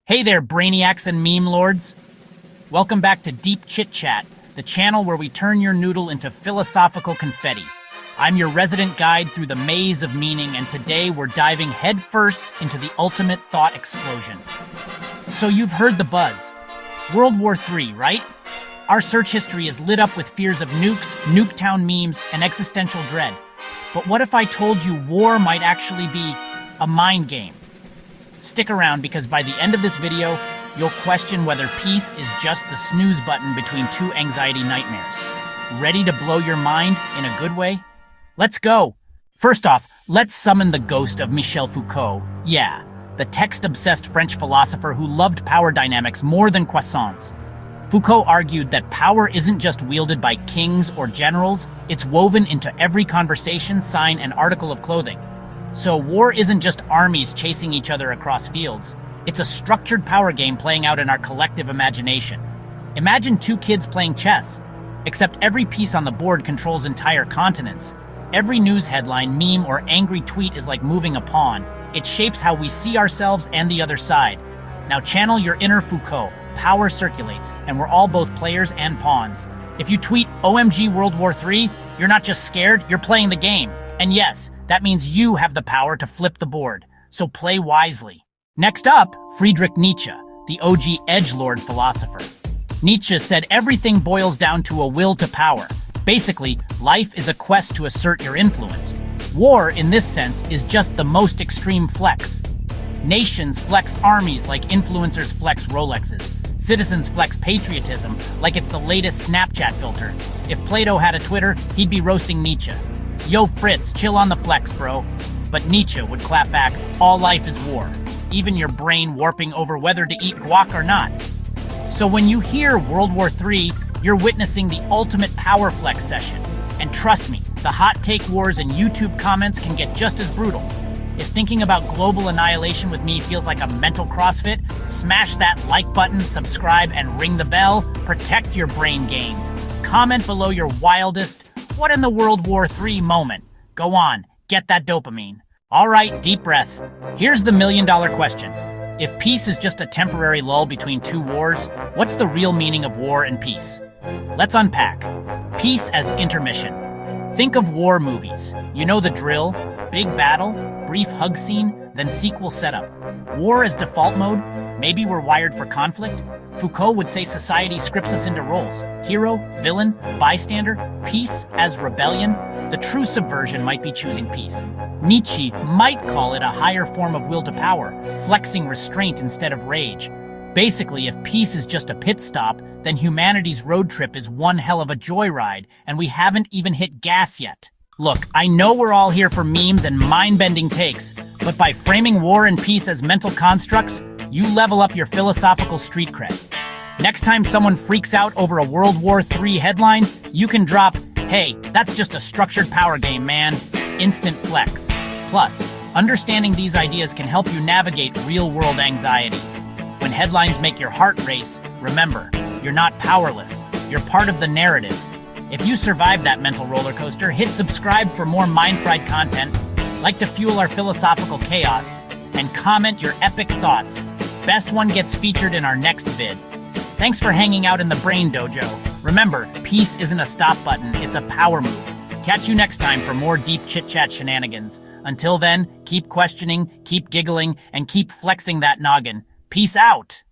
Hey there, brainiacs and meme lords. Welcome back to Deep Chit Chat, the channel where we turn your noodle into philosophical confetti. I'm your resident guide through the maze of meaning, and today we're diving headfirst into the ultimate thought explosion. So you've heard the buzz. World War III, right? Our search history is lit up with fears of nukes, Nuketown memes, and existential dread. But what if I told you war might actually be a mind game? Stick around, because by the end of this video, you'll question whether peace is just the snooze button between two anxiety nightmares. Ready to blow your mind in a good way? Let's go! First off, let's summon the ghost of Michel Foucault. Yeah, the text-obsessed French philosopher who loved power dynamics more than croissants. Foucault argued that power isn't just wielded by kings or generals, it's woven into every conversation, sign, and article of clothing. So war isn't just armies chasing each other across fields. It's a structured power game playing out in our collective imagination. Imagine two kids playing chess, except every piece on the board controls entire continents. Every news headline, meme, or angry tweet is like moving a pawn. It shapes how we see ourselves and the other side. Now channel your inner Foucault. Power circulates, and we're all both players and pawns. If you tweet OMG World War III, you're not just scared, you're playing the game. And yes, that means you have the power to flip the board, so play wisely. Next up, Friedrich Nietzsche, the OG edgelord philosopher. Nietzsche said everything boils down to a will to power. Basically, life is a quest to assert your influence. War, in this sense, is just the most extreme flex. Nations flex armies like influencers flex Rolexes. Citizens flex patriotism like it's the latest Snapchat filter. If Plato had a Twitter, he'd be roasting Nietzsche. Yo Fritz, chill on the flex, bro. But Nietzsche would clap back, all life is war. Even your brain warping over whether to eat guac or not. So when you hear World War III, you're witnessing the ultimate power flex session. And trust me, the hot take wars and YouTube comments can get just as brutal. If thinking about global annihilation with me feels like a mental CrossFit, smash that like button, subscribe, and ring the bell. Protect your brain gains. Comment below your wildest "what in the World War III" moment. Go on, get that dopamine. All right, deep breath. Here's the million-dollar question. If peace is just a temporary lull between two wars, what's the real meaning of war and peace? Let's unpack. Peace as intermission. Think of war movies. You know the drill. Big battle, brief hug scene, then sequel setup. War as default mode? Maybe we're wired for conflict? Foucault would say society scripts us into roles. Hero, villain, bystander, peace as rebellion. The true subversion might be choosing peace. Nietzsche might call it a higher form of will to power, flexing restraint instead of rage. Basically, if peace is just a pit stop, then humanity's road trip is one hell of a joyride, and we haven't even hit gas yet. Look, I know we're all here for memes and mind-bending takes, but by framing war and peace as mental constructs, you level up your philosophical street cred. Next time someone freaks out over a World War III headline, you can drop, "Hey, that's just a structured power game, man." Instant flex. Plus, understanding these ideas can help you navigate real-world anxiety. When headlines make your heart race, remember, you're not powerless. You're part of the narrative. If you survived that mental roller coaster, hit subscribe for more mind-fried content, like to fuel our philosophical chaos, and comment your epic thoughts. Best one gets featured in our next vid. Thanks for hanging out in the Brain Dojo. Remember, peace isn't a stop button, it's a power move. Catch you next time for more Deep Chit Chat shenanigans. Until then, keep questioning, keep giggling, and keep flexing that noggin. Peace out!